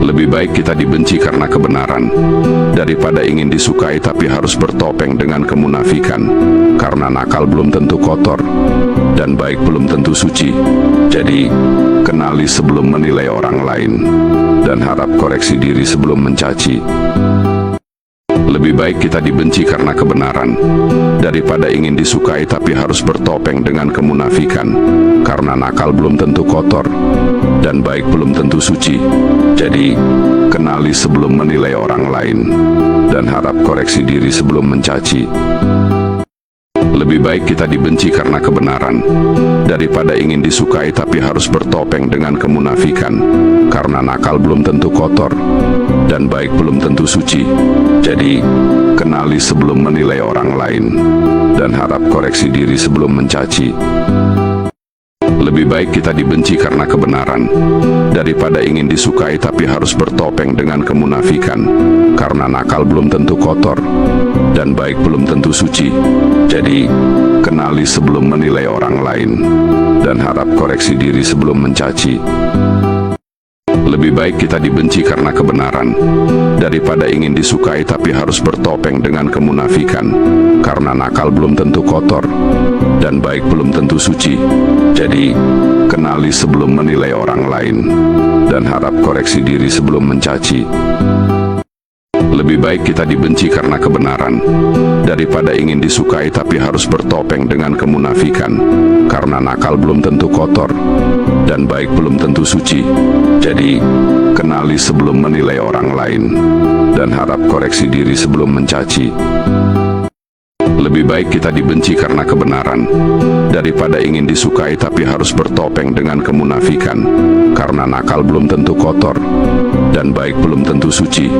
Lebih baik kita dibenci karena kebenaran, daripada ingin disukai tapi harus bertopeng dengan kemunafikan. Karena nakal belum tentu kotor, dan baik belum tentu suci. Jadi, kenali sebelum menilai orang lain, dan harap koreksi diri sebelum mencaci. Lebih baik kita dibenci karena kebenaran, daripada ingin disukai tapi harus bertopeng dengan kemunafikan. Karena nakal belum tentu kotor, dan baik belum tentu suci. Jadi, kenali sebelum menilai orang lain, dan harap koreksi diri sebelum mencaci. Lebih baik kita dibenci karena kebenaran, daripada ingin disukai tapi harus bertopeng dengan kemunafikan. Karena nakal belum tentu kotor, dan baik belum tentu suci. Jadi, kenali sebelum menilai orang lain, dan harap koreksi diri sebelum mencaci. Lebih baik kita dibenci karena kebenaran, daripada ingin disukai tapi harus bertopeng dengan kemunafikan. Karena nakal belum tentu kotor, dan baik belum tentu suci. Jadi, kenali sebelum menilai orang lain, dan harap koreksi diri sebelum mencaci. Lebih baik kita dibenci karena kebenaran, daripada ingin disukai tapi harus bertopeng dengan kemunafikan. Karena nakal belum tentu kotor, dan baik belum tentu suci. Jadi, kenali sebelum menilai orang lain, dan harap koreksi diri sebelum mencaci. Lebih baik kita dibenci karena kebenaran, daripada ingin disukai tapi harus bertopeng dengan kemunafikan. Karena nakal belum tentu kotor, dan baik belum tentu suci. Jadi, kenali sebelum menilai orang lain, dan harap koreksi diri sebelum mencaci. Lebih baik kita dibenci karena kebenaran, daripada ingin disukai tapi harus bertopeng dengan kemunafikan. Karena nakal belum tentu kotor, dan baik belum tentu suci.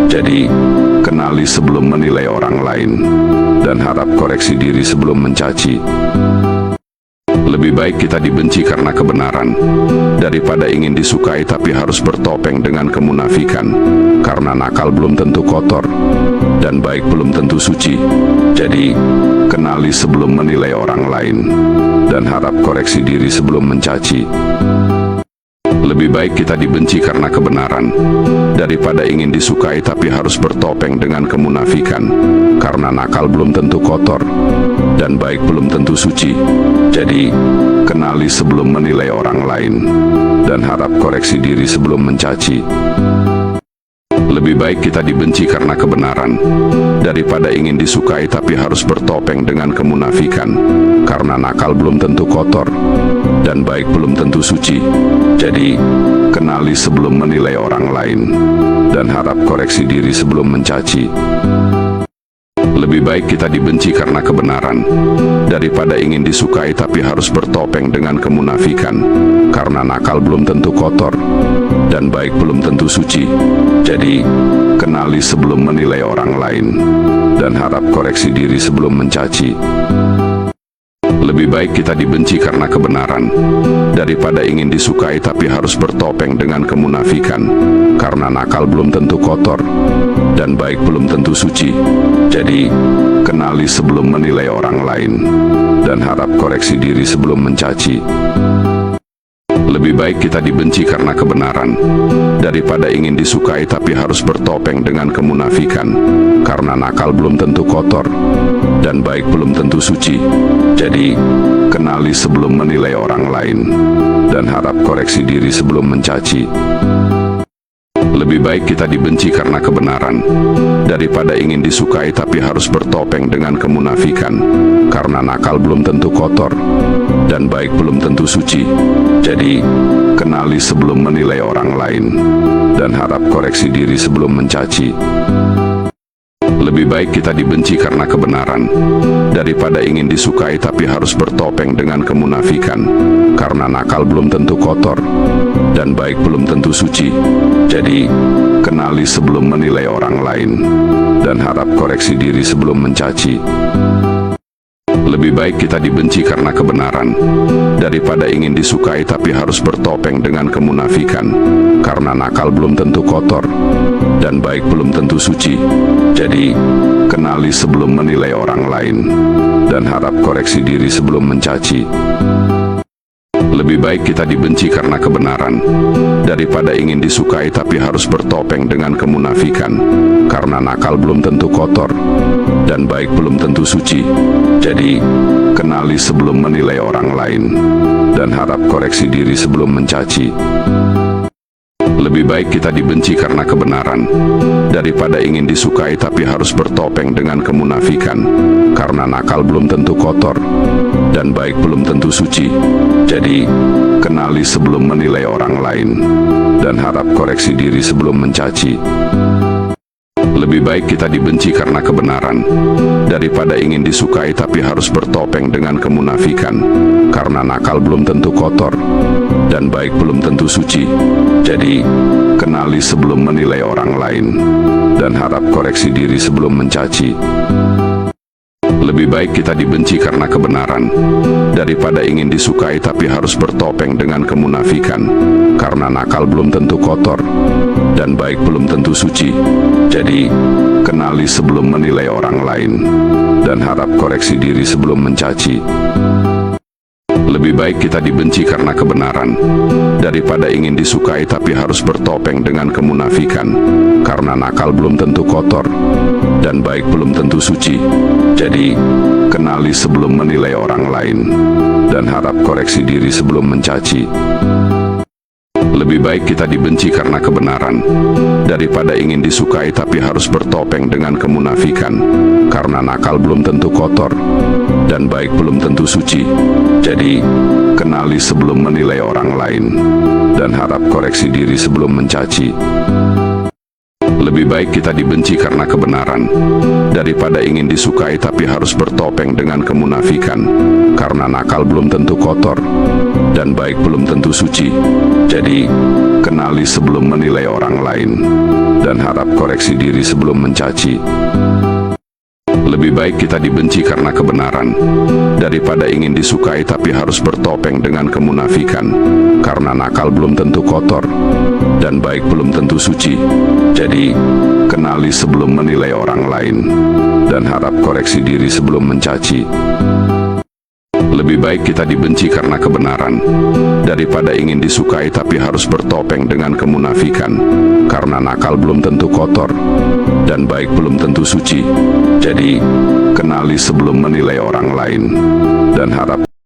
Jadi, kenali sebelum menilai orang lain, dan harap koreksi diri sebelum mencaci. Lebih baik kita dibenci karena kebenaran, daripada ingin disukai tapi harus bertopeng dengan kemunafikan. Karena nakal belum tentu kotor, dan baik belum tentu suci. Jadi, kenali sebelum menilai orang lain, dan harap koreksi diri sebelum mencaci. Lebih baik kita dibenci karena kebenaran, daripada ingin disukai tapi harus bertopeng dengan kemunafikan. Karena nakal belum tentu kotor, dan baik belum tentu suci. Jadi, kenali sebelum menilai orang lain, dan harap koreksi diri sebelum mencaci. Lebih baik kita dibenci karena kebenaran, daripada ingin disukai tapi harus bertopeng dengan kemunafikan. Karena nakal belum tentu kotor, dan baik belum tentu suci. Jadi, kenali sebelum menilai orang lain, dan harap koreksi diri sebelum mencaci. Lebih baik kita dibenci karena kebenaran, daripada ingin disukai tapi harus bertopeng dengan kemunafikan. Karena nakal belum tentu kotor, dan baik belum tentu suci. Jadi, kenali sebelum menilai orang lain, dan harap koreksi diri sebelum mencaci. Lebih baik kita dibenci karena kebenaran, daripada ingin disukai tapi harus bertopeng dengan kemunafikan. Karena nakal belum tentu kotor, dan baik belum tentu suci. Jadi, kenali sebelum menilai orang lain, dan harap koreksi diri sebelum mencaci. Lebih baik kita dibenci karena kebenaran, daripada ingin disukai tapi harus bertopeng dengan kemunafikan. Karena nakal belum tentu kotor, dan baik belum tentu suci. Jadi, kenali sebelum menilai orang lain, dan harap koreksi diri sebelum mencaci. Lebih baik kita dibenci karena kebenaran, daripada ingin disukai tapi harus bertopeng dengan kemunafikan. Karena nakal belum tentu kotor, dan baik belum tentu suci. Jadi, kenali sebelum menilai orang lain, dan harap koreksi diri sebelum mencaci. Lebih baik kita dibenci karena kebenaran, daripada ingin disukai tapi harus bertopeng dengan kemunafikan. Karena nakal belum tentu kotor, dan baik belum tentu suci. Jadi, kenali sebelum menilai orang lain, dan harap koreksi diri sebelum mencaci. Lebih baik kita dibenci karena kebenaran, daripada ingin disukai tapi harus bertopeng dengan kemunafikan. Karena nakal belum tentu kotor, dan baik belum tentu suci. Jadi, kenali sebelum menilai orang lain, dan harap koreksi diri sebelum mencaci. Lebih baik kita dibenci karena kebenaran, daripada ingin disukai tapi harus bertopeng dengan kemunafikan. Karena nakal belum tentu kotor, dan baik belum tentu suci. Jadi, kenali sebelum menilai orang lain, dan harap koreksi diri sebelum mencaci. Lebih baik kita dibenci karena kebenaran, daripada ingin disukai tapi harus bertopeng dengan kemunafikan. Karena nakal belum tentu kotor, dan baik belum tentu suci. Jadi, kenali sebelum menilai orang lain, dan harap koreksi diri sebelum mencaci. Lebih baik kita dibenci karena kebenaran, daripada ingin disukai tapi harus bertopeng dengan kemunafikan. Karena nakal belum tentu kotor, dan baik belum tentu suci. Jadi, kenali sebelum menilai orang lain, dan harap koreksi diri sebelum mencaci. Lebih baik kita dibenci karena kebenaran, daripada ingin disukai tapi harus bertopeng dengan kemunafikan. Karena nakal belum tentu kotor, dan baik belum tentu suci. Jadi, kenali sebelum menilai orang lain, dan harap koreksi diri sebelum mencaci. Lebih baik kita dibenci karena kebenaran, daripada ingin disukai tapi harus bertopeng dengan kemunafikan. Karena nakal belum tentu kotor, dan baik belum tentu suci. Jadi, kenali sebelum menilai orang lain, dan harap koreksi diri sebelum mencaci. Lebih baik kita dibenci karena kebenaran, daripada ingin disukai tapi harus bertopeng dengan kemunafikan. Karena nakal belum tentu kotor, dan baik belum tentu suci. Jadi, kenali sebelum menilai orang lain, dan harap koreksi diri sebelum mencaci. Lebih baik kita dibenci karena kebenaran, daripada ingin disukai tapi harus bertopeng dengan kemunafikan. Karena nakal belum tentu kotor, dan baik belum tentu suci. Jadi, kenali sebelum menilai orang lain, dan harap koreksi diri sebelum mencaci. Lebih baik kita dibenci karena kebenaran, daripada ingin disukai tapi harus bertopeng dengan kemunafikan. Karena nakal belum tentu kotor, dan baik belum tentu suci. Jadi, kenali sebelum menilai orang lain, dan harap koreksi diri sebelum mencaci. Lebih baik kita dibenci karena kebenaran, daripada ingin disukai tapi harus bertopeng dengan kemunafikan. Karena nakal belum tentu kotor, dan baik belum tentu suci. Jadi, kenali sebelum menilai orang lain, dan harap